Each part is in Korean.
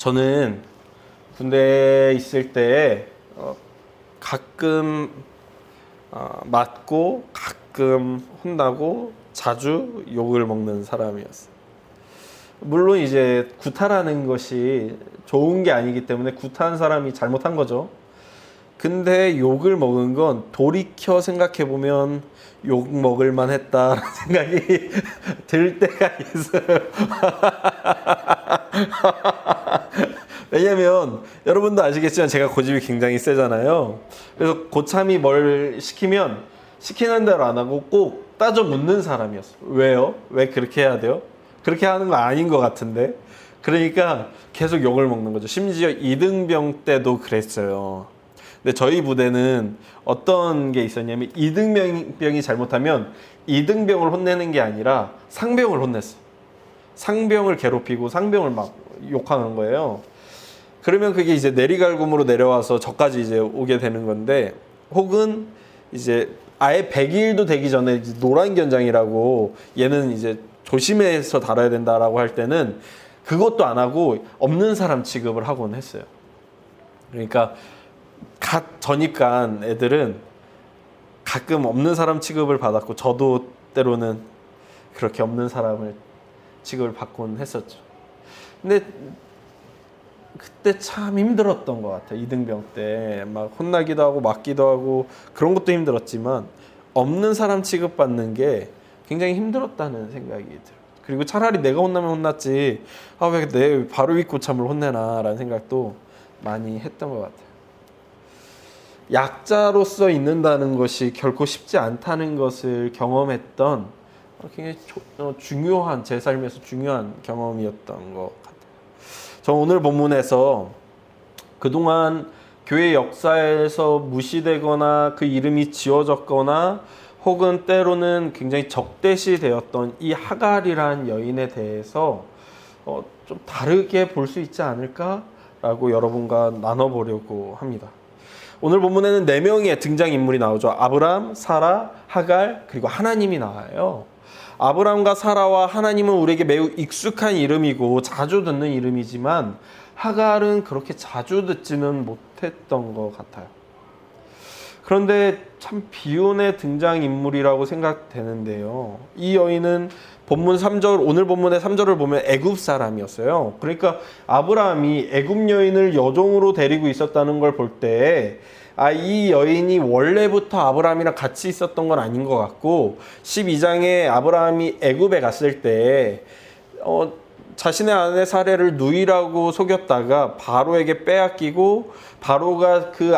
저는 군대에 있을 때 가끔 맞고 가끔 혼나고 자주 욕을 먹는 사람이었어요. 물론 이제 구타라는 것이 좋은 게 아니기 때문에 구타한 사람이 잘못한 거죠. 근데 욕을 먹은 건 돌이켜 생각해보면 욕 먹을만 했다라는 생각이 들 때가 있어요. 왜냐면 여러분도 아시겠지만 제가 고집이 굉장히 세잖아요. 그래서 고참이 뭘 시키면 시키는 대로 안 하고 꼭 따져 묻는 사람이었어요. 왜요? 왜 그렇게 해야 돼요? 그렇게 하는 거 아닌 것 같은데. 그러니까 계속 욕을 먹는 거죠. 심지어 이등병 때도 그랬어요. 근데 저희 부대는 어떤 게 있었냐면 이등병이 잘못하면 이등병을 혼내는 게 아니라 상병을 혼냈어요. 상병을 괴롭히고 상병을 막 욕하는 거예요. 그러면 그게 이제 내리갈굼으로 내려와서 저까지 이제 오게 되는 건데, 혹은 이제 아예 100일도 되기 전에 이제 노란 견장이라고 얘는 이제 조심해서 달아야 된다라고 할 때는 그것도 안 하고 없는 사람 취급을 하곤 했어요. 그러니까 갓 전입간 애들은 가끔 없는 사람 취급을 받았고, 저도 때로는 그렇게 없는 사람을 취급을 받곤 했었죠. 근데 그때 참 힘들었던 것 같아요. 이등병 때 막 혼나기도 하고 맞기도 하고 그런 것도 힘들었지만 없는 사람 취급받는 게 굉장히 힘들었다는 생각이 들어요. 그리고 차라리 내가 혼나면 혼났지, 왜 내 바로 윗 고참을 혼내나 라는 생각도 많이 했던 것 같아요. 약자로서 있는다는 것이 결코 쉽지 않다는 것을 경험했던 굉장히 중요한, 제 삶에서 중요한 경험이었던 것 같아요. 저 오늘 본문에서 그동안 교회 역사에서 무시되거나 그 이름이 지워졌거나 혹은 때로는 굉장히 적대시되었던 이 하갈이란 여인에 대해서 좀 다르게 볼 수 있지 않을까라고 여러분과 나눠보려고 합니다. 오늘 본문에는 4명의 등장인물이 나오죠. 아브람, 사라, 하갈, 그리고 하나님이 나와요. 아브람과 사라와 하나님은 우리에게 매우 익숙한 이름이고 자주 듣는 이름이지만 하갈은 그렇게 자주 듣지는 못했던 것 같아요. 그런데 참 비운의 등장인물이라고 생각되는데요. 이 여인은 본문 3절, 오늘 본문의 3절을 보면 애굽 사람이었어요. 그러니까 아브라함이 애굽 여인을 여종으로 데리고 있었다는 걸 볼 때 이 여인이 원래부터 아브라함이랑 같이 있었던 건 아닌 것 같고, 12장에 아브라함이 애굽에 갔을 때 자신의 아내 사례를 누이라고 속였다가 바로에게 빼앗기고 바로가 그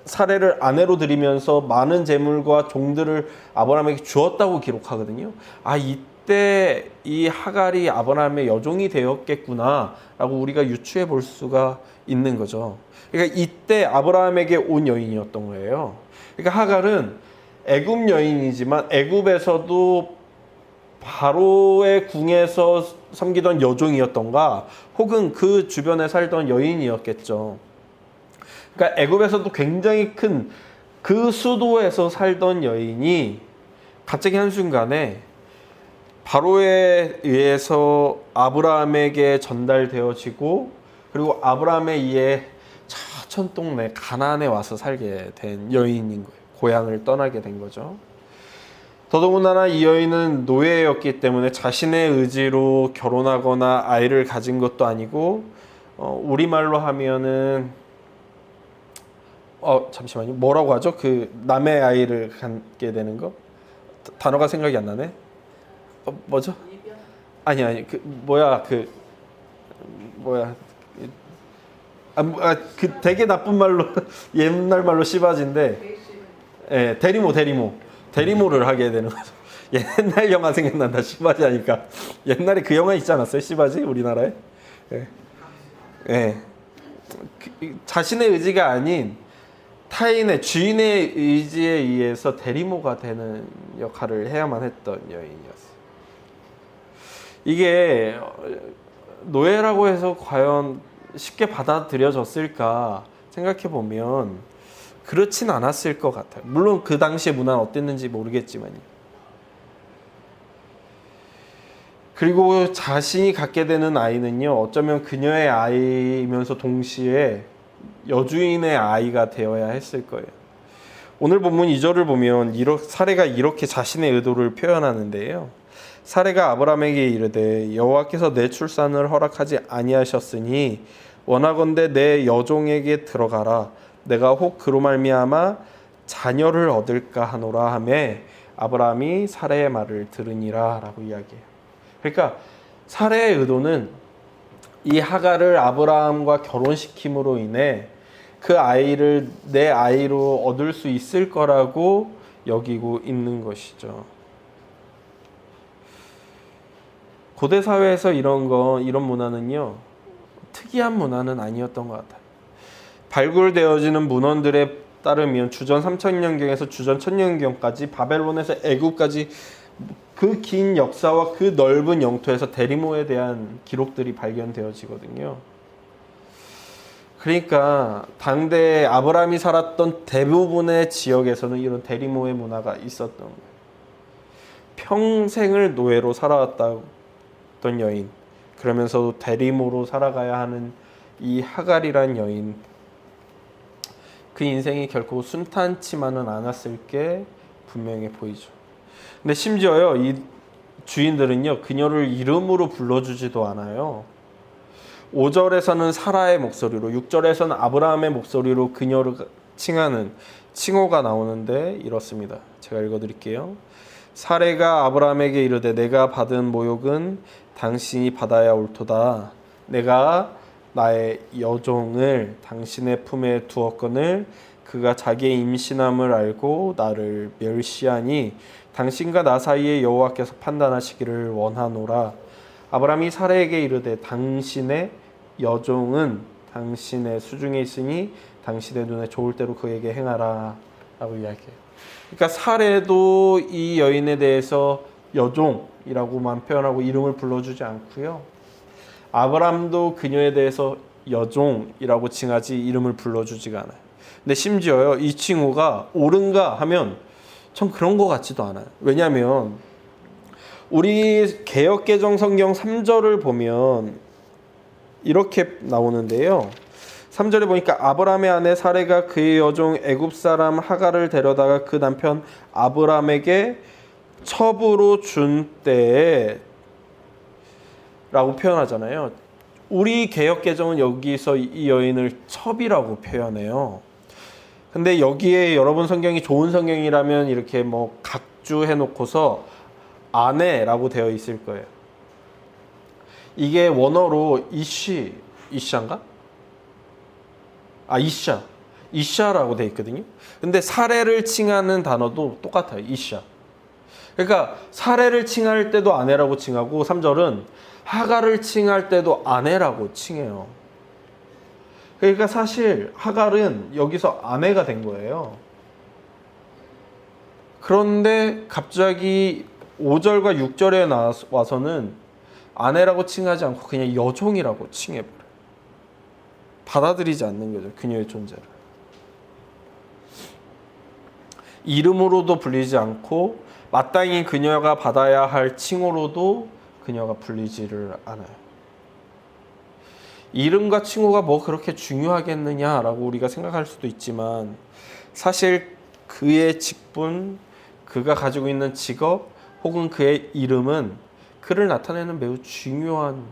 사례를 아내로 들이면서 많은 재물과 종들을 아브라함에게 주었다고 기록하거든요. 이때 이 하갈이 아브라함의 여종이 되었겠구나 라고 우리가 유추해 볼 수가 있는 거죠. 그러니까 이때 아브라함에게 온 여인이었던 거예요. 그러니까 하갈은 애굽 여인이지만 애굽에서도 바로의 궁에서 섬기던 여종이었던가 혹은 그 주변에 살던 여인이었겠죠. 그러니까 애굽에서도 굉장히 큰 그 수도에서 살던 여인이 갑자기 한순간에 바로에 의해서 아브라함에게 전달되어지고, 그리고 아브라함에 의해 차천 동네 가나안에 와서 살게 된 여인인 거예요. 고향을 떠나게 된 거죠. 더더군다나 이 여인은 노예였기 때문에 자신의 의지로 결혼하거나 아이를 가진 것도 아니고, 우리말로 하면은 잠시만요. 뭐라고 하죠? 그 남의 아이를 갖게 되는 거? 단어가 생각이 안 나네. 뭐죠? 아니 그 되게 나쁜 말로 옛날 말로 씨바지인데, 대리모를 하게 되는 거죠. 옛날 영화 생각난다. 씨바지 하니까 옛날에 그 영화 있지 않았어요? 씨바지 우리나라에. 자신의 의지가 아닌 타인의 주인의 의지에 의해서 대리모가 되는 역할을 해야만 했던 여인이었어요. 이게 노예라고 해서 과연 쉽게 받아들여졌을까 생각해 보면 그렇진 않았을 것 같아요. 물론 그 당시의 문화는 어땠는지 모르겠지만요. 그리고 자신이 갖게 되는 아이는요, 어쩌면 그녀의 아이이면서 동시에 여주인의 아이가 되어야 했을 거예요. 오늘 본문 2절을 보면 사레가 이렇게 자신의 의도를 표현하는데요. 사레가 아브라함에게 이르되 여호와께서 내 출산을 허락하지 아니하셨으니 원하건대 내 여종에게 들어가라. 내가 혹 그로 말미암아 자녀를 얻을까 하노라 하매 아브라함이 사레의 말을 들으니라 라고 이야기해요. 그러니까 사레의 의도는 이 하갈을 아브라함과 결혼시킴으로 인해 그 아이를 내 아이로 얻을 수 있을 거라고 여기고 있는 것이죠. 고대 사회에서 이런 문화는요, 특이한 문화는 아니었던 것 같아요. 발굴되어지는 문헌들에 따르면 주전 3000년경에서 주전 1000년경까지 바벨론에서 애굽까지 그 긴 역사와 그 넓은 영토에서 대리모에 대한 기록들이 발견되어지거든요. 그러니까 당대 아브라함이 살았던 대부분의 지역에서는 이런 대리모의 문화가 있었던 거예요. 평생을 노예로 살아왔던 여인, 그러면서도 대리모로 살아가야 하는 이 하갈이란 여인, 그 인생이 결코 순탄치만은 않았을 게 분명해 보이죠. 근데 심지어요, 이 주인들은요, 그녀를 이름으로 불러주지도 않아요. 5절에서는 사라의 목소리로, 6절에서는 아브라함의 목소리로 그녀를 칭하는 칭호가 나오는데 이렇습니다. 제가 읽어드릴게요. 사레가 아브라함에게 이르되 내가 받은 모욕은 당신이 받아야 옳도다. 내가 나의 여종을 당신의 품에 두었거늘 그가 자기의 임신함을 알고 나를 멸시하니 당신과 나 사이에 여호와께서 판단하시기를 원하노라. 아브라함이 사레에게 이르되 당신의 여종은 당신의 수중에 있으니 당신의 눈에 좋을 대로 그에게 행하라 라고 이야기해요. 그러니까 사레도 이 여인에 대해서 여종이라고만 표현하고 이름을 불러주지 않고요, 아브라함도 그녀에 대해서 여종이라고 칭하지 이름을 불러주지가 않아요. 근데 심지어요, 이 칭호가 옳은가 하면 전 그런 것 같지도 않아요. 왜냐하면 우리 개역개정 성경 3절을 보면 이렇게 나오는데요. 3절에 보니까 아브라함의 아내 사레가 그의 여종 애굽 사람 하갈을 데려다가 그 남편 아브라함에게 첩으로 준 때에 라고 표현하잖아요. 우리 개역개정은 여기서 이 여인을 첩이라고 표현해요. 근데 여기에 여러분 성경이 좋은 성경이라면 이렇게 뭐 각주해 놓고서 아내라고 되어 있을 거예요. 이게 원어로 이샤인가? 이샤라고 되어 있거든요. 근데 사레를 칭하는 단어도 똑같아요. 이샤. 그러니까 사레를 칭할 때도 아내라고 칭하고 3절은 하갈을 칭할 때도 아내라고 칭해요. 그러니까 사실 하갈은 여기서 아내가 된 거예요. 그런데 갑자기 5절과 6절에 와서는 아내라고 칭하지 않고 그냥 여종이라고 칭해버려요. 받아들이지 않는 거죠, 그녀의 존재를. 이름으로도 불리지 않고 마땅히 그녀가 받아야 할 칭호로도 그녀가 불리지를 않아요. 이름과 칭호가 뭐 그렇게 중요하겠느냐라고 우리가 생각할 수도 있지만 사실 그의 직분, 그가 가지고 있는 직업 혹은 그의 이름은 그를 나타내는 매우 중요한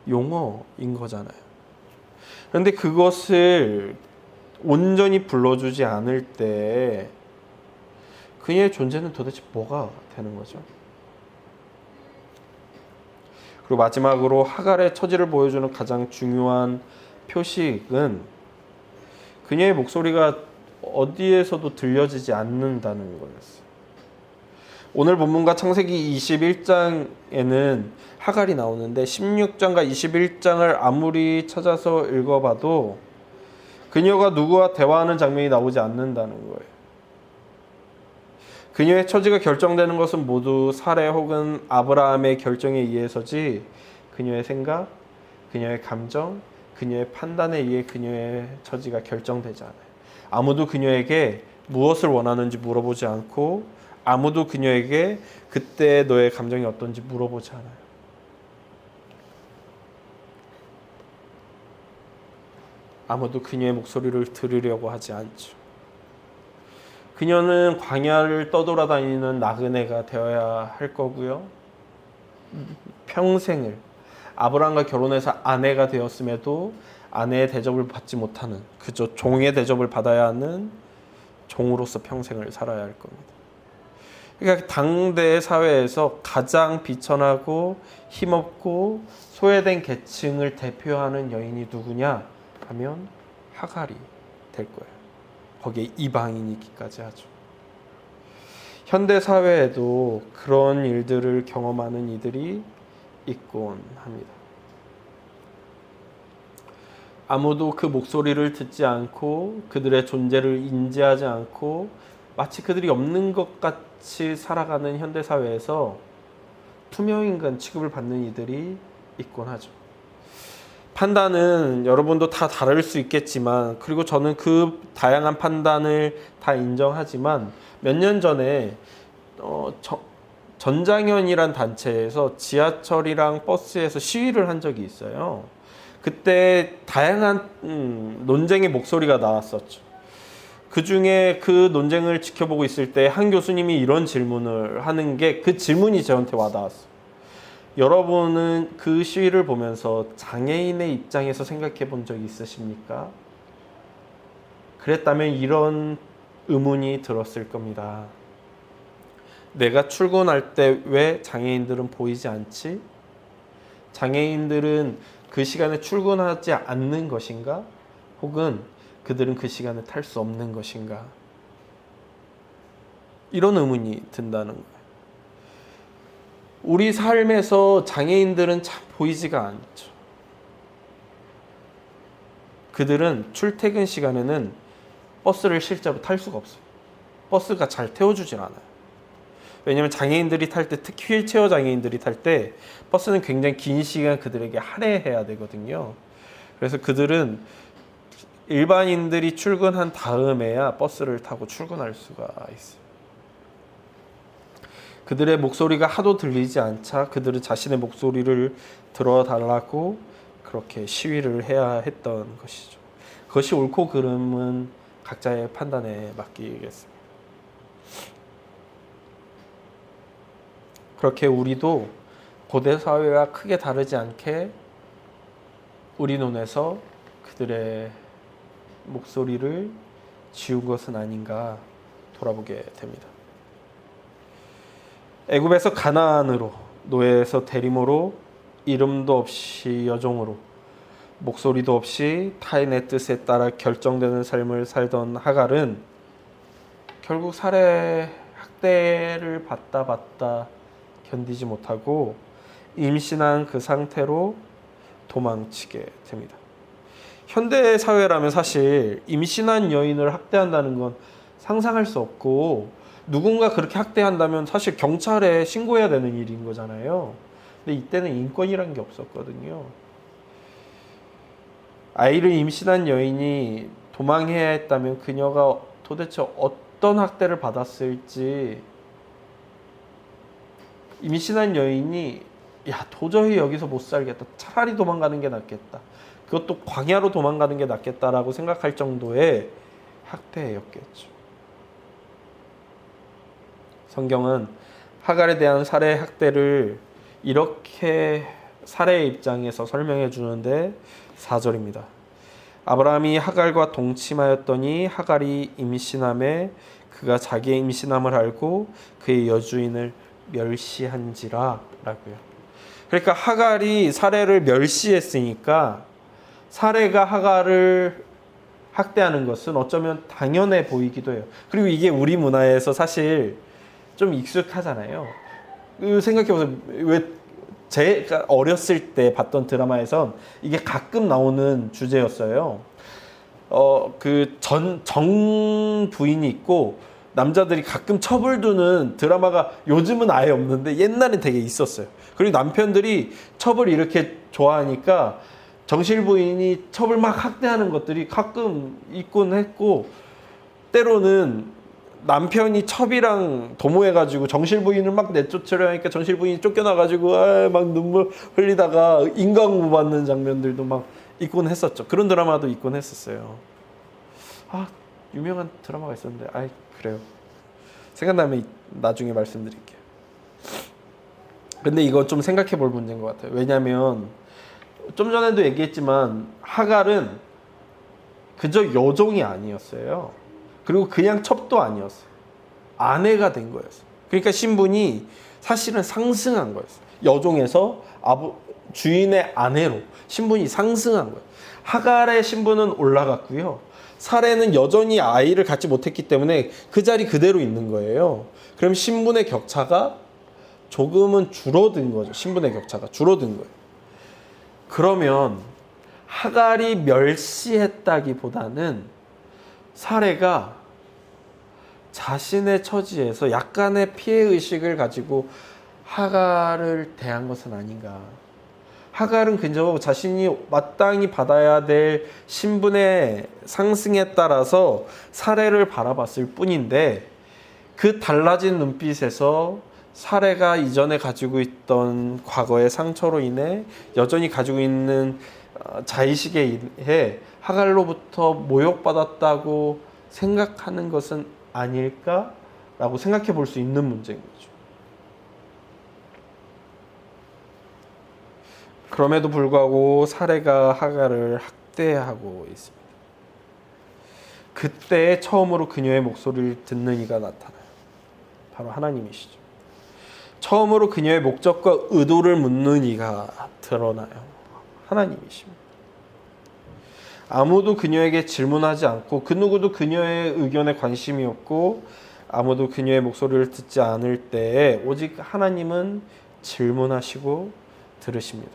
용어인 거잖아요. 그런데 그것을 온전히 불러주지 않을 때 그녀의 존재는 도대체 뭐가 되는 거죠? 그리고 마지막으로 하갈의 처지를 보여주는 가장 중요한 표식은 그녀의 목소리가 어디에서도 들려지지 않는다는 거였어요. 오늘 본문과 창세기 21장에는 하갈이 나오는데 16장과 21장을 아무리 찾아서 읽어봐도 그녀가 누구와 대화하는 장면이 나오지 않는다는 거예요. 그녀의 처지가 결정되는 것은 모두 사레 혹은 아브라함의 결정에 의해서지 그녀의 생각, 그녀의 감정, 그녀의 판단에 의해 그녀의 처지가 결정되지 않아요. 아무도 그녀에게 무엇을 원하는지 물어보지 않고 아무도 그녀에게 그때 너의 감정이 어떤지 물어보지 않아요. 아무도 그녀의 목소리를 들으려고 하지 않죠. 그녀는 광야를 떠돌아다니는 나그네가 되어야 할 거고요. 평생을 아브라함과 결혼해서 아내가 되었음에도 아내의 대접을 받지 못하는, 그저 종의 대접을 받아야 하는 종으로서 평생을 살아야 할 겁니다. 그러니까 당대 사회에서 가장 비천하고 힘없고 소외된 계층을 대표하는 여인이 누구냐 하면 하갈이 될 거예요. 거기에 이방인이기까지 하죠. 현대 사회에도 그런 일들을 경험하는 이들이 있곤 합니다. 아무도 그 목소리를 듣지 않고 그들의 존재를 인지하지 않고 마치 그들이 없는 것 같이 살아가는 현대 사회에서 투명인간 취급을 받는 이들이 있곤 하죠. 판단은 여러분도 다 다를 수 있겠지만, 그리고 저는 그 다양한 판단을 다 인정하지만, 몇 년 전에 전장현이란 단체에서 지하철이랑 버스에서 시위를 한 적이 있어요. 그때 다양한 논쟁의 목소리가 나왔었죠. 그 중에 그 논쟁을 지켜보고 있을 때 한 교수님이 이런 질문을 하는 게, 그 질문이 저한테 와닿았어요. 여러분은 그 시위를 보면서 장애인의 입장에서 생각해 본 적이 있으십니까? 그랬다면 이런 의문이 들었을 겁니다. 내가 출근할 때 왜 장애인들은 보이지 않지? 장애인들은 그 시간에 출근하지 않는 것인가? 혹은 그들은 그 시간에 탈 수 없는 것인가? 이런 의문이 든다는 거예요. 우리 삶에서 장애인들은 참 보이지가 않죠. 그들은 출퇴근 시간에는 버스를 실제로 탈 수가 없어요. 버스가 잘 태워주질 않아요. 왜냐하면 장애인들이 탈 때, 특히 휠체어 장애인들이 탈 때 버스는 굉장히 긴 시간 그들에게 할애해야 되거든요. 그래서 그들은 일반인들이 출근한 다음에야 버스를 타고 출근할 수가 있어요. 그들의 목소리가 하도 들리지 않자 그들은 자신의 목소리를 들어달라고 그렇게 시위를 해야 했던 것이죠. 그것이 옳고 그름은 각자의 판단에 맡기겠습니다. 그렇게 우리도 고대 사회와 크게 다르지 않게 우리 눈에서 그들의 목소리를 지운 것은 아닌가 돌아보게 됩니다. 애굽에서 가나안으로, 노예에서 대리모로, 이름도 없이 여종으로, 목소리도 없이 타인의 뜻에 따라 결정되는 삶을 살던 하갈은 결국 살해, 학대를 받다 견디지 못하고 임신한 그 상태로 도망치게 됩니다. 현대 사회라면 사실 임신한 여인을 학대한다는 건 상상할 수 없고, 누군가 그렇게 학대한다면 사실 경찰에 신고해야 되는 일인 거잖아요. 근데 이때는 인권이란 게 없었거든요. 아이를 임신한 여인이 도망해야 했다면 그녀가 도대체 어떤 학대를 받았을지, 임신한 여인이 도저히 여기서 못 살겠다, 차라리 도망가는 게 낫겠다, 그것도 광야로 도망가는 게 낫겠다라고 생각할 정도의 학대였겠죠. 성경은 하갈에 대한 살해 학대를 이렇게 살해의 입장에서 설명해 주는데 4절입니다. 아브라함이 하갈과 동침하였더니 하갈이 임신함에 그가 자기의 임신함을 알고 그의 여주인을 멸시한지라 라고요. 그러니까 하갈이 살해를 멸시했으니까 살해가 하갈을 학대하는 것은 어쩌면 당연해 보이기도 해요. 그리고 이게 우리 문화에서 사실 좀 익숙하잖아요. 생각해보세요. 왜 제가 어렸을 때 봤던 드라마에선 이게 가끔 나오는 주제였어요. 그 정 부인이 있고 남자들이 가끔 첩을 두는 드라마가 요즘은 아예 없는데 옛날엔 되게 있었어요. 그리고 남편들이 첩을 이렇게 좋아하니까 정실 부인이 첩을 막 학대하는 것들이 가끔 있곤 했고, 때로는 남편이 첩이랑 도모해가지고 정실 부인을 막 내쫓으려 하니까 정실 부인이 쫓겨나가지고 막 눈물 흘리다가 인강구 받는 장면들도 막 있곤 했었죠. 그런 드라마도 있곤 했었어요. 유명한 드라마가 있었는데, 그래요. 생각나면 나중에 말씀드릴게요. 근데 이거 좀 생각해 볼 문제인 것 같아요. 왜냐면 좀 전에도 얘기했지만 하갈은 그저 여종이 아니었어요. 그리고 그냥 첩도 아니었어요. 아내가 된 거였어요. 그러니까 신분이 사실은 상승한 거였어요. 여종에서 주인의 아내로 신분이 상승한 거예요. 하갈의 신분은 올라갔고요. 사레는 여전히 아이를 갖지 못했기 때문에 그 자리 그대로 있는 거예요. 그럼 신분의 격차가 조금은 줄어든 거죠. 신분의 격차가 줄어든 거예요. 그러면 하갈이 멸시했다기보다는 사레가 자신의 처지에서 약간의 피해의식을 가지고 하갈을 대한 것은 아닌가. 하갈은 그저 자신이 마땅히 받아야 될 신분의 상승에 따라서 사레를 바라봤을 뿐인데 그 달라진 눈빛에서 사레가 이전에 가지고 있던 과거의 상처로 인해 여전히 가지고 있는 자의식에 의해 하갈로부터 모욕받았다고 생각하는 것은 아닐까라고 생각해 볼 수 있는 문제인 거죠. 그럼에도 불구하고 사레가 하갈을 학대하고 있습니다. 그때 처음으로 그녀의 목소리를 듣는 이가 나타나요. 바로 하나님이시죠. 처음으로 그녀의 목적과 의도를 묻는 이가 드러나요. 하나님이십니다. 아무도 그녀에게 질문하지 않고 그 누구도 그녀의 의견에 관심이 없고 아무도 그녀의 목소리를 듣지 않을 때에 오직 하나님은 질문하시고 들으십니다.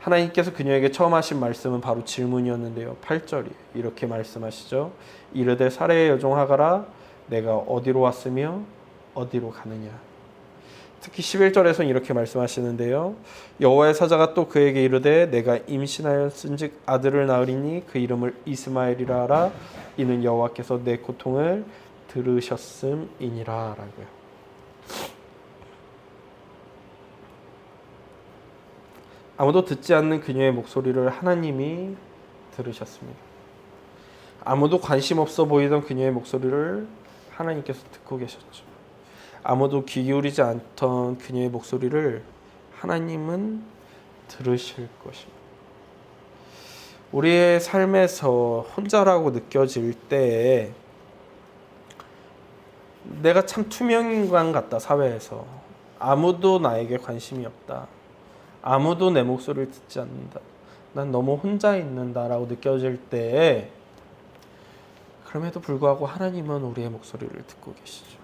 하나님께서 그녀에게 처음 하신 말씀은 바로 질문이었는데요. 8절이 이렇게 말씀하시죠. 이르되 사레의 여종 하갈아 내가 어디로 왔으며 어디로 가느냐. 특히 11절에서는 이렇게 말씀하시는데요. 여호와의 사자가 또 그에게 이르되 내가 임신하였은즉 아들을 낳으리니 그 이름을 이스마엘이라 하라. 이는 여호와께서 내 고통을 들으셨음이니라 라고요. 아무도 듣지 않는 그녀의 목소리를 하나님이 들으셨습니다. 아무도 관심 없어 보이던 그녀의 목소리를 하나님께서 듣고 계셨죠. 아무도 귀 기울이지 않던 그녀의 목소리를 하나님은 들으실 것입니다. 우리의 삶에서 혼자라고 느껴질 때에 내가 참 투명인간 같다. 사회에서 아무도 나에게 관심이 없다. 아무도 내 목소리를 듣지 않는다. 난 너무 혼자 있는다라고 느껴질 때에 그럼에도 불구하고 하나님은 우리의 목소리를 듣고 계시죠.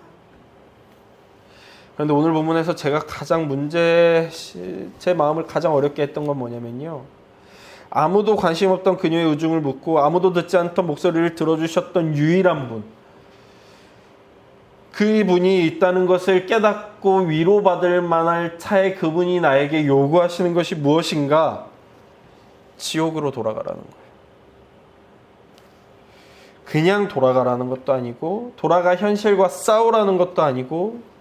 그런데 오늘 본문에서 제가 제 마음을 가장 어렵게 했던 건 뭐냐면요. 아무도 관심 없던 그녀의 의중을 묻고 아무도 듣지 않던 목소리를 들어주셨던 유일한 분. 그분이 있다는 것을 깨닫고 위로받을 만할 차에 그분이 나에게 요구하시는 것이 무엇인가? 지옥으로 돌아가라는 거예요. 그냥 돌아가라는 것도 아니고 돌아가 현실과 싸우라는 것도 아니고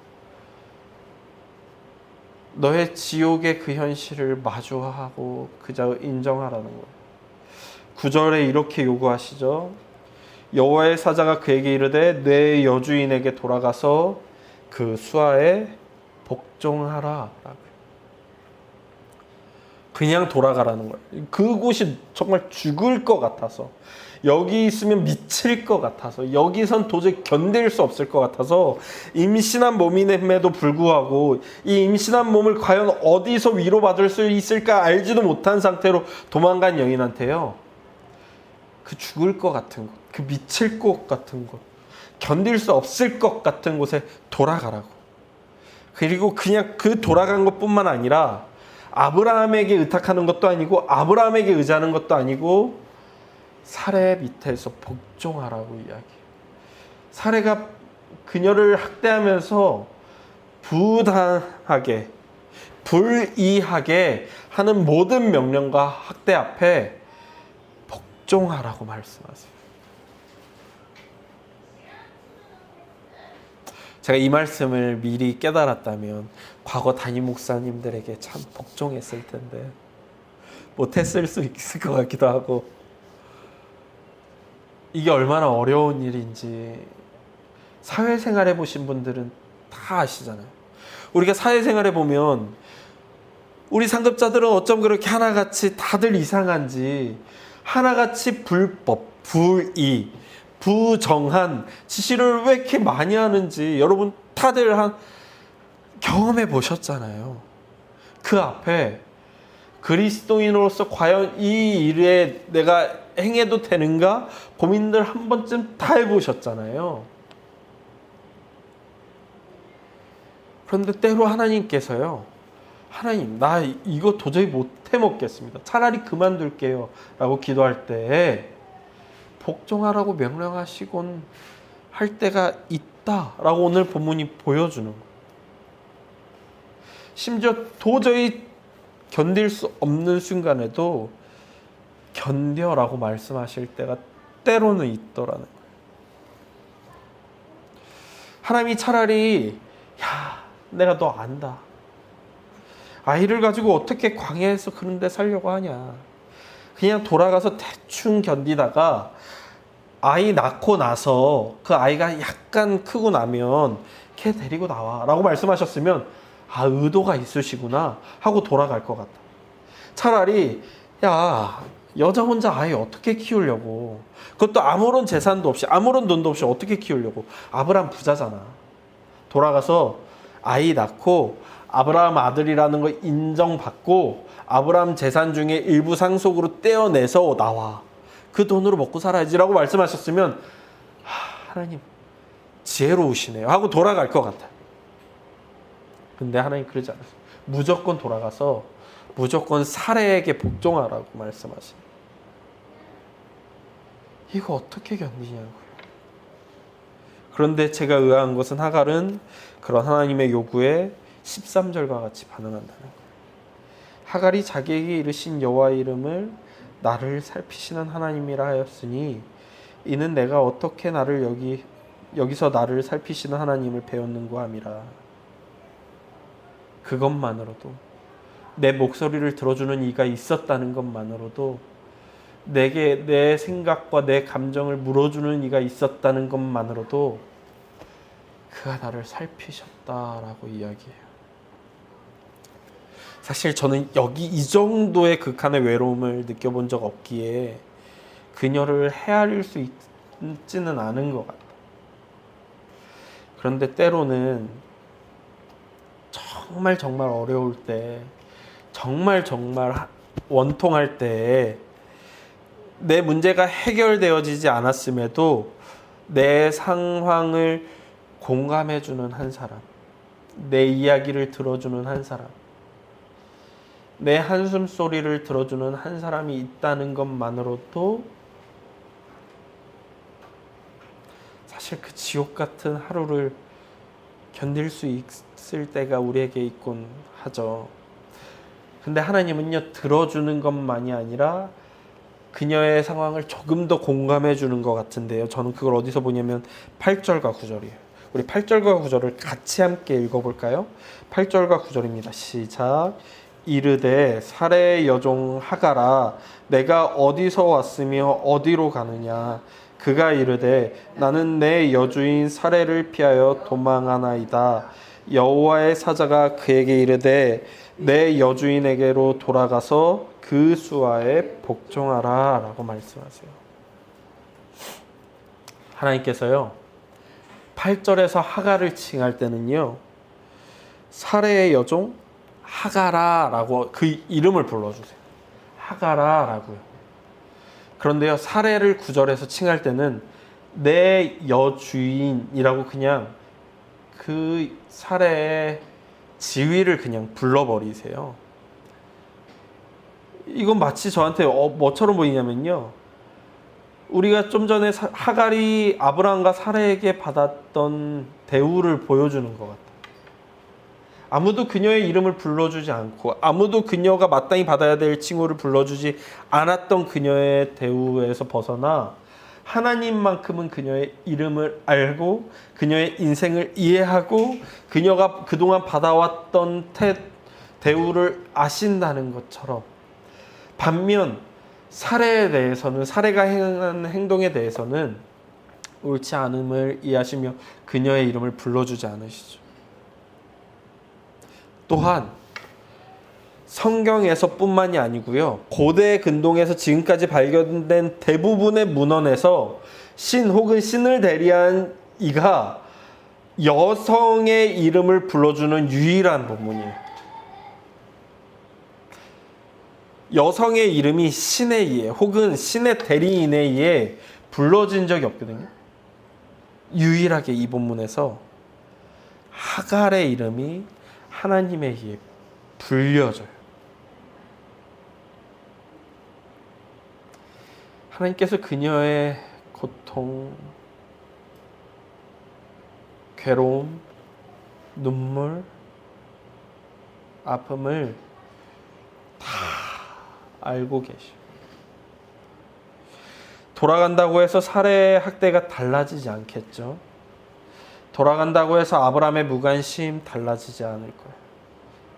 너의 지옥의 그 현실을 마주하고 그저 인정하라는 거예요. 9절에 이렇게 요구하시죠. 여호와의 사자가 그에게 이르되 내 여주인에게 돌아가서 그 수하에 복종하라. 그냥 돌아가라는 거예요. 그곳이 정말 죽을 것 같아서 여기 있으면 미칠 것 같아서 여기선 도저히 견딜 수 없을 것 같아서 임신한 몸임에도 불구하고 이 임신한 몸을 과연 어디서 위로받을 수 있을까 알지도 못한 상태로 도망간 여인한테요. 그 죽을 것 같은 곳, 그 미칠 것 같은 곳, 견딜 수 없을 것 같은 곳에 돌아가라고. 그리고 그냥 그 돌아간 것뿐만 아니라 아브라함에게 의탁하는 것도 아니고 아브라함에게 의지하는 것도 아니고 사레 밑에서 복종하라고 이야기해요. 사레가 그녀를 학대하면서 부당하게 불이하게 하는 모든 명령과 학대 앞에 복종하라고 말씀하세요. 제가 이 말씀을 미리 깨달았다면 과거 담임 목사님들에게 참 복종했을 텐데 못했을 수 있을 것 같기도 하고, 이게 얼마나 어려운 일인지 사회생활 해보신 분들은 다 아시잖아요. 우리가 사회생활 해보면 우리 상급자들은 어쩜 그렇게 하나같이 다들 이상한지, 하나같이 불법, 불의, 부정한 지시를 왜 이렇게 많이 하는지 여러분 다들 경험해 보셨잖아요. 그 앞에 그리스도인으로서 과연 이 일에 내가 행해도 되는가 고민들 한 번쯤 다 해보셨잖아요. 그런데 때로 하나님께서요, 하나님 나 이거 도저히 못 해먹겠습니다, 차라리 그만둘게요 라고 기도할 때 복종하라고 명령하시곤 할 때가 있다라고 오늘 본문이 보여주는 거예요. 심지어 도저히 견딜 수 없는 순간에도 견뎌라고 말씀하실 때가 때로는 있더라는 거예요. 하나님이 차라리 내가 너 안다, 아이를 가지고 어떻게 광야에서 그런 데 살려고 하냐, 그냥 돌아가서 대충 견디다가 아이 낳고 나서 그 아이가 약간 크고 나면 걔 데리고 나와 라고 말씀하셨으면 의도가 있으시구나 하고 돌아갈 것 같다. 차라리 여자 혼자 아이 어떻게 키우려고, 그것도 아무런 재산도 없이 아무런 돈도 없이 어떻게 키우려고, 아브라함 부자잖아, 돌아가서 아이 낳고 아브라함 아들이라는 거 인정받고 아브라함 재산 중에 일부 상속으로 떼어내서 나와, 그 돈으로 먹고 살아야지라고 말씀하셨으면 하나님 지혜로우시네요 하고 돌아갈 것 같아요. 근데 하나님 그러지 않았어요. 무조건 돌아가서 무조건 사례에게 복종하라고 말씀하십니다. 이거 어떻게 견디냐고요. 그런데 제가 의아한 것은 하갈은 그런 하나님의 요구에 13절과 같이 반응한다는 거예요. 하갈이 자기에게 이르신 여호와의 이름을 나를 살피시는 하나님이라 하였으니 이는 내가 어떻게 나를 여기서 나를 살피시는 하나님을 배웠는고 함이라. 그것만으로도, 내 목소리를 들어주는 이가 있었다는 것만으로도, 내게 내 생각과 내 감정을 물어주는 이가 있었다는 것만으로도 그가 나를 살피셨다라고 이야기해요. 사실 저는 여기 이 정도의 극한의 외로움을 느껴본 적 없기에 그녀를 헤아릴 수 있지는 않은 것 같아요. 그런데 때로는 정말 어려울 때, 정말 원통할 때, 내 문제가 해결되어지지 않았음에도 내 상황을 공감해주는 한 사람, 내 이야기를 들어주는 한 사람, 내 한숨 소리를 들어주는 한 사람이 있다는 것만으로도 사실 그 지옥 같은 하루를 견딜 수 있을 때가 우리에게 있곤 하죠. 근데 하나님은요, 들어주는 것만이 아니라 그녀의 상황을 조금 더 공감해 주는 것 같은데요. 저는 그걸 어디서 보냐면 8절과 9절이에요. 우리 8절과 9절을 같이 함께 읽어볼까요? 8절과 9절입니다. 시작. 이르되 사레의 여종 하갈아, 내가 어디서 왔으며 어디로 가느냐. 그가 이르되 나는 내 여주인 사레를 피하여 도망하나이다. 여호와의 사자가 그에게 이르되 내 여주인에게로 돌아가서 그 수하에 복종하라 라고 말씀하세요. 하나님께서요, 8절에서 하갈을 칭할 때는요, 사레의 여종 하갈아 라고 그 이름을 불러주세요. 하갈아 라고요. 그런데요, 사레를 9절에서 칭할 때는 내 여주인이라고 그냥 그 사레의 지위를 그냥 불러버리세요. 이건 마치 저한테 뭐처럼 보이냐면요, 우리가 좀 전에 하갈이 아브라함과 사레에게 받았던 대우를 보여주는 것 같아요. 아무도 그녀의 이름을 불러주지 않고, 아무도 그녀가 마땅히 받아야 될 칭호를 불러주지 않았던 그녀의 대우에서 벗어나 하나님만큼은 그녀의 이름을 알고 그녀의 인생을 이해하고 그녀가 그동안 받아왔던 대우를 아신다는 것처럼 반면 사례에 대해서는, 사례가 행한 행동에 대해서는 옳지 않음을 이해하시며 그녀의 이름을 불러주지 않으시죠. 또한 성경에서뿐만이 아니고요, 고대 근동에서 지금까지 발견된 대부분의 문헌에서 신 혹은 신을 대리한 이가 여성의 이름을 불러주는 유일한 본문이에요. 여성의 이름이 신에 의해 혹은 신의 대리인에 의해 불러진 적이 없거든요. 유일하게 이 본문에서 하갈의 이름이 하나님에 의해 불려져요. 하나님께서 그녀의 고통, 괴로움, 눈물, 아픔을 다 알고 계셔. 돌아간다고 해서 살해 학대가 달라지지 않겠죠. 돌아간다고 해서 아브라함의 무관심 달라지지 않을 거예요.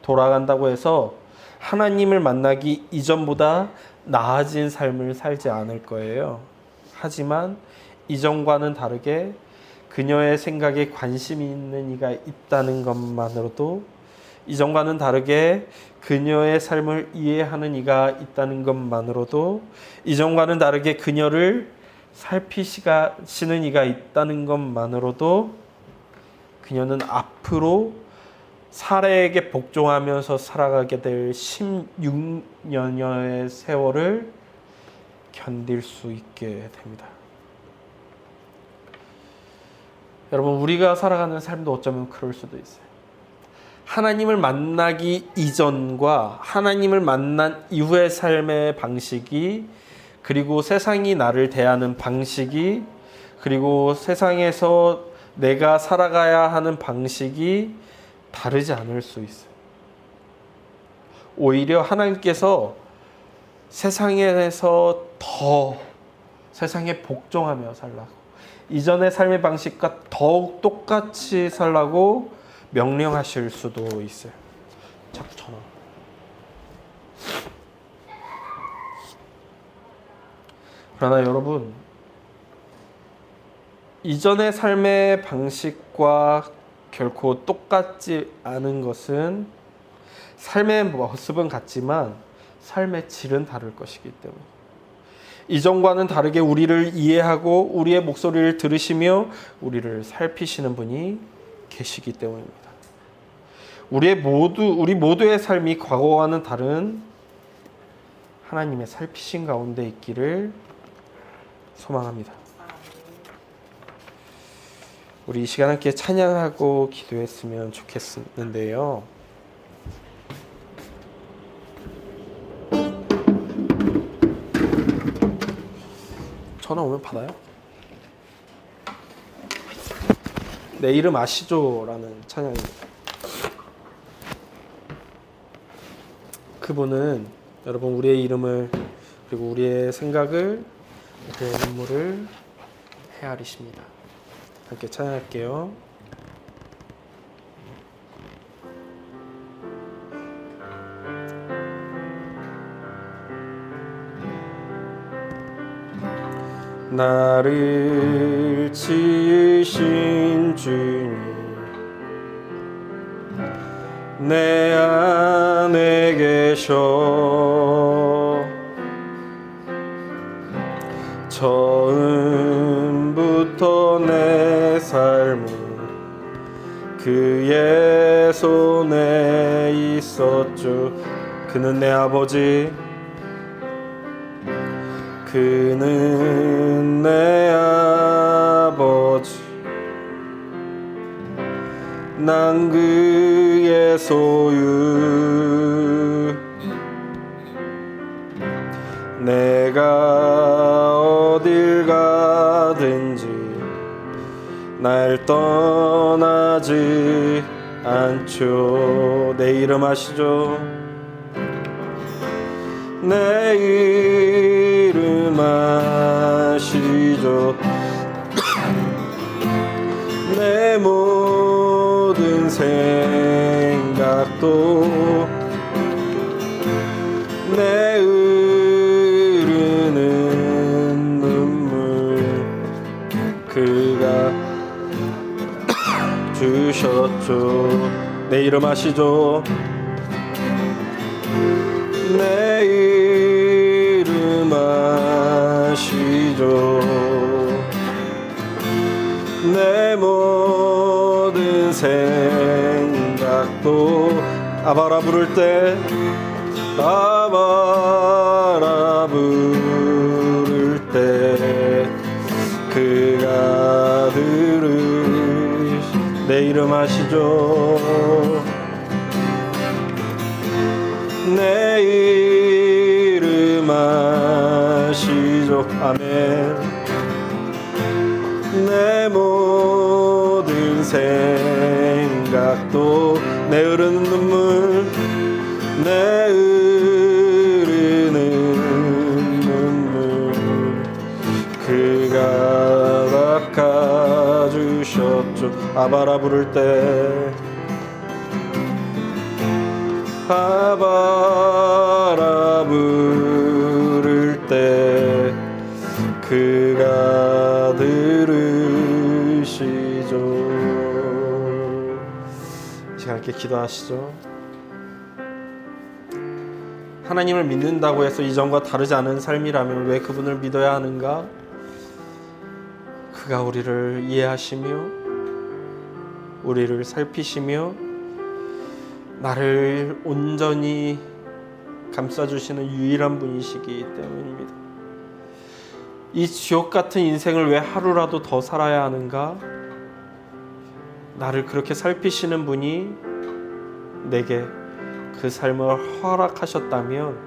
돌아간다고 해서 하나님을 만나기 이전보다 나아진 삶을 살지 않을 거예요. 하지만 이전과는 다르게 그녀의 생각에 관심이 있는 이가 있다는 것만으로도, 이전과는 다르게 그녀의 삶을 이해하는 이가 있다는 것만으로도, 이전과는 다르게 그녀를 살피시는 이가 있다는 것만으로도 그녀는 앞으로 사례에게 복종하면서 살아가게 될 16년여의 세월을 견딜 수 있게 됩니다. 여러분, 우리가 살아가는 삶도 어쩌면 그럴 수도 있어요. 하나님을 만나기 이전과 하나님을 만난 이후의 삶의 방식이, 그리고 세상이 나를 대하는 방식이, 그리고 세상에서 내가 살아가야 하는 방식이 다르지 않을 수 있어요. 오히려 하나님께서 세상에서 더 세상에 복종하며 살라고, 이전의 삶의 방식과 더욱 똑같이 살라고 명령하실 수도 있어요. 자꾸 전화. 그러나 여러분, 이전의 삶의 방식과 결코 똑같지 않은 것은, 삶의 모습은 같지만 삶의 질은 다를 것이기 때문에, 이전과는 다르게 우리를 이해하고 우리의 목소리를 들으시며 우리를 살피시는 분이 계시기 때문입니다. 우리 모두의 삶이 과거와는 다른 하나님의 살피심 가운데 있기를 소망합니다. 우리 이 시간 함께 찬양하고 기도했으면 좋겠는데요. 전화 오면 받아요? 내 이름 아시죠? 라는 찬양입니다. 그분은 여러분, 우리의 이름을, 그리고 우리의 생각을, 우리의 눈물을 헤아리십니다. 함께 찬양할게요. 나를 지으신 주님, 내 안에 계셔. 처음부터 내 삶은 그의 손에 있었죠. 그는 내 아버지, 그는 내 아버지, 난 그의 소유. 내가 어딜 가든지 날 떠나지 않죠. 내 이름 아시죠? 내 이름 아시죠? 내 모든 생각도 내 주셨죠. 내 이름 아시죠? 내 이름 아시죠? 내 모든 생각도 아바라 부를 때 아바라 부를 때 그가 내 이름 아시죠? 내 이름 아시죠? 아멘. 내 모든 생각도 내 흐르는 눈물 내 흐르는 눈물 그가 닦아주셨죠. 아바라 부를 때 아바라 부를 때 그가 들으시죠. 시간 함께 기도하시죠. 하나님을 믿는다고 해서 이전과 다르지 않은 삶이라면 왜 그분을 믿어야 하는가? 그가 우리를 이해하시며 우리를 살피시며 나를 온전히 감싸주시는 유일한 분이시기 때문입니다. 이 지옥 같은 인생을 왜 하루라도 더 살아야 하는가? 나를 그렇게 살피시는 분이 내게 그 삶을 허락하셨다면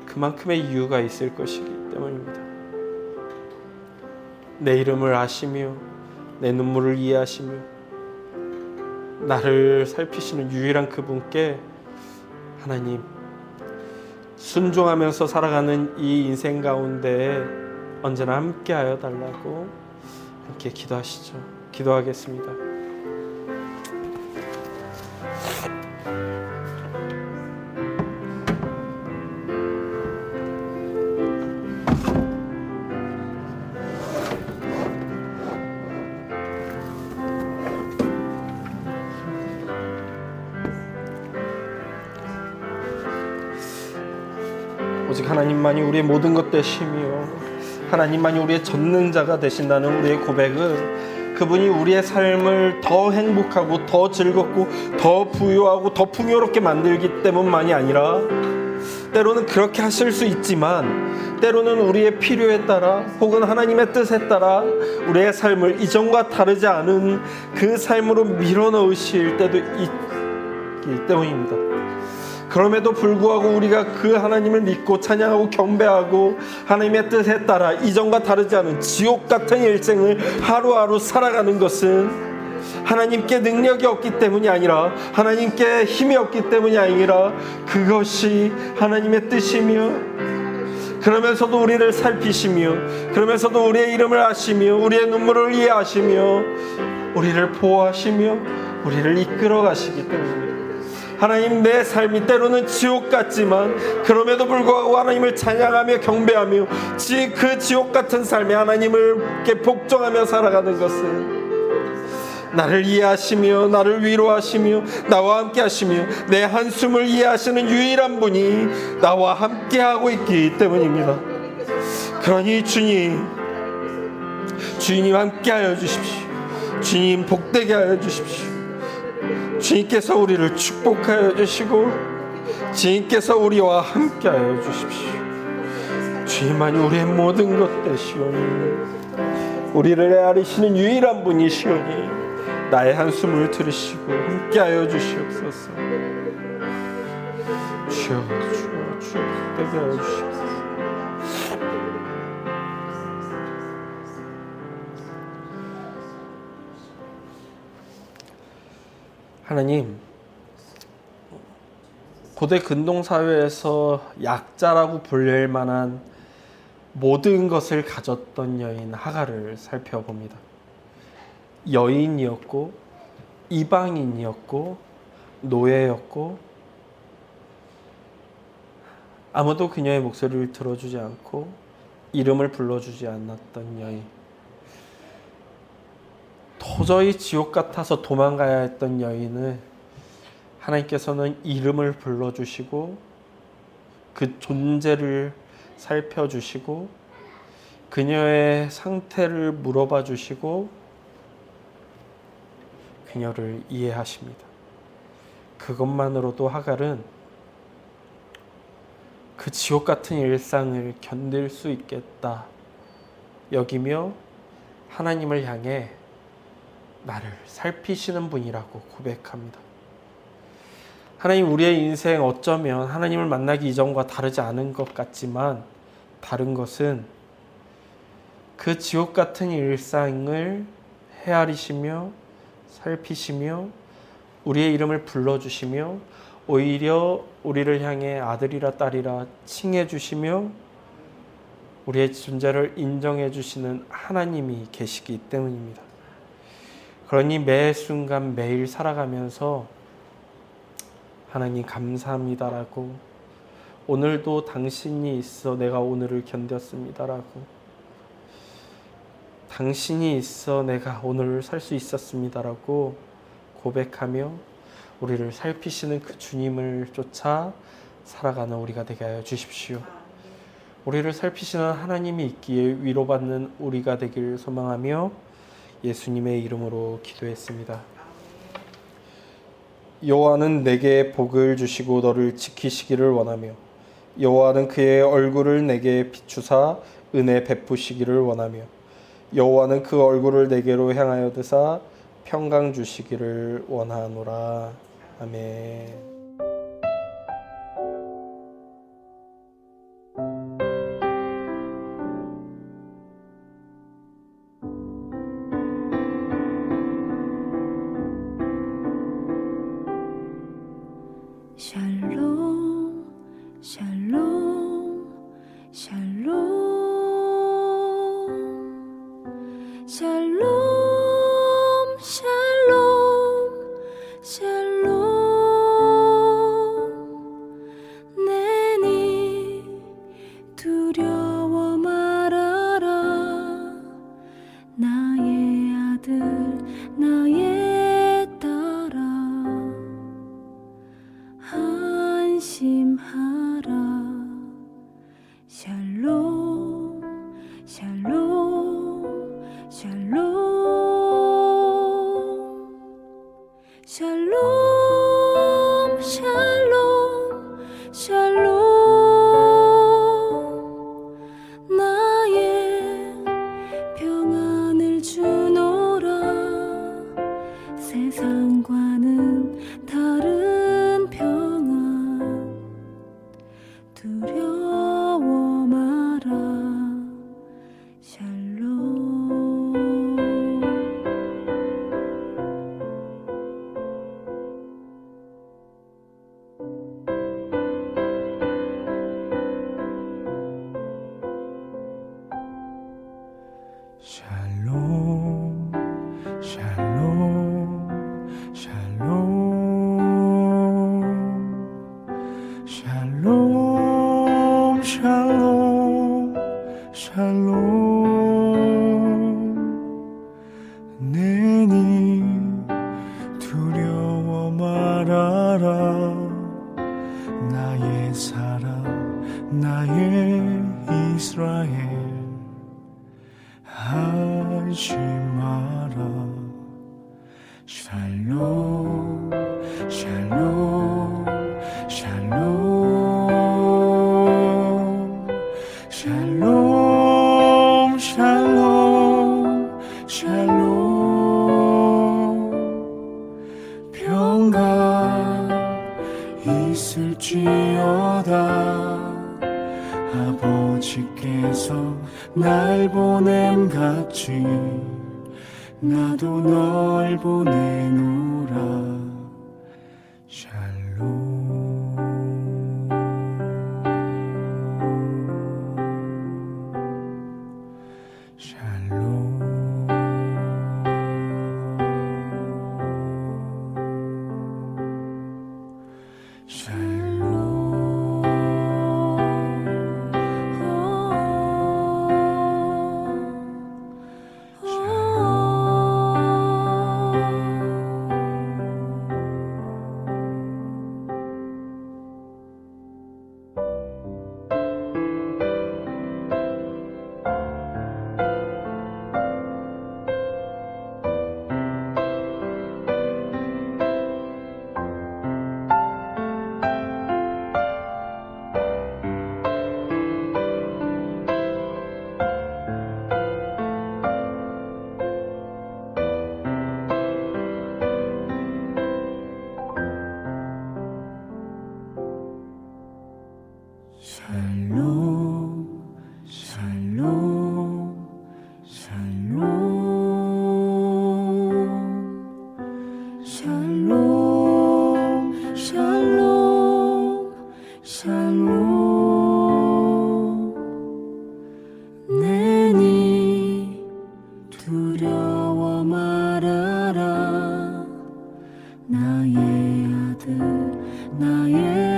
그만큼의 이유가 있을 것이기 때문입니다. 내 이름을 아시며 내 눈물을 이해하시며 나를 살피시는 유일한 그분께 하나님 순종하면서 살아가는 이 인생 가운데 언제나 함께하여 달라고 함께 기도하시죠. 기도하겠습니다. 오직 하나님만이 우리의 모든 것 되시며 하나님만이 우리의 전능자가 되신다는 우리의 고백은 그분이 우리의 삶을 더 행복하고 더 즐겁고 더 부유하고 더 풍요롭게 만들기 때문만이 아니라 때로는 그렇게 하실 수 있지만 때로는 우리의 필요에 따라 혹은 하나님의 뜻에 따라 우리의 삶을 이전과 다르지 않은 그 삶으로 밀어넣으실 때도 있기 때문입니다. 그럼에도 불구하고 우리가 그 하나님을 믿고 찬양하고 경배하고 하나님의 뜻에 따라 이전과 다르지 않은 지옥 같은 일생을 하루하루 살아가는 것은 하나님께 능력이 없기 때문이 아니라 하나님께 힘이 없기 때문이 아니라 그것이 하나님의 뜻이며 그러면서도 우리를 살피시며 그러면서도 우리의 이름을 아시며 우리의 눈물을 이해하시며 우리를 보호하시며 우리를 이끌어 가시기 때문입니다. 하나님, 내 삶이 때로는 지옥 같지만 그럼에도 불구하고 하나님을 찬양하며 경배하며 그 지옥 같은 삶에 하나님을 이렇게 복종하며 살아가는 것은 나를 이해하시며 나를 위로하시며 나와 함께 하시며 내 한숨을 이해하시는 유일한 분이 나와 함께 하고 있기 때문입니다. 그러니 주님 함께 하여 주십시오. 주님 복되게 하여 주십시오. 주님께서 우리를 축복하여 주시고 주님께서 우리와 함께하여 주십시오. 주님만이 우리의 모든 것 되시오니 우리를 헤아리시는 유일한 분이시오니 나의 한숨을 들으시고 함께하여 주시옵소서. 주여 복되게 하여 주시옵소서. 하나님, 고대 근동사회에서 약자라고 불릴 만한 모든 것을 가졌던 여인 하갈을 살펴봅니다. 여인이었고 이방인이었고 노예였고 아무도 그녀의 목소리를 들어주지 않고 이름을 불러주지 않았던 여인. 도저히 지옥 같아서 도망가야 했던 여인을 하나님께서는 이름을 불러주시고 그 존재를 살펴주시고 그녀의 상태를 물어봐 주시고 그녀를 이해하십니다. 그것만으로도 하갈은 그 지옥 같은 일상을 견딜 수 있겠다 여기며 하나님을 향해 나를 살피시는 분이라고 고백합니다. 하나님, 우리의 인생 어쩌면 하나님을 만나기 이전과 다르지 않은 것 같지만 다른 것은 그 지옥 같은 일상을 헤아리시며 살피시며 우리의 이름을 불러주시며 오히려 우리를 향해 아들이라 딸이라 칭해 주시며 우리의 존재를 인정해 주시는 하나님이 계시기 때문입니다. 그러니 매 순간 매일 살아가면서 하나님 감사합니다라고, 오늘도 당신이 있어 내가 오늘을 견뎠습니다라고, 당신이 있어 내가 오늘을 살 수 있었습니다라고 고백하며 우리를 살피시는 그 주님을 쫓아 살아가는 우리가 되게 하여 주십시오. 우리를 살피시는 하나님이 있기에 위로받는 우리가 되길 소망하며 예수님의 이름으로 기도했습니다. 여호와는 내게 복을 주시고 너를 지키시기를 원하며 여호와는 그의 얼굴을 내게 비추사 은혜 베푸시기를 원하며 여호와는 그 얼굴을 내게로 향하여 드사 평강 주시기를 원하노라. 아멘. 샬롬 샬롬 샬롬 샬롬 샬롬 샬롬 내니 두려워 말아라 나의 아들 나의 딸아 안심하라 샬롬 샬롬 샬롬 샬롬 샬롬 샬롬 나의 평안을 주노라 세상과는 다른 평안 두려워 마라 샬롬 샬롬 샬롬 샬롬 샬롬 샬롬 샬롬 내니 두려워 말아라 나의 사랑 나의 이스라엘 안심하라 샬롬 샬롬 샬롬 샬롬 샬롬 샬롬 평강 있을지어다 아버지께서 날 보냄 같이 나도 널 보내노라 샬롬 샬롬 샬롬 내니 두려워 말아라 나의 아들 나의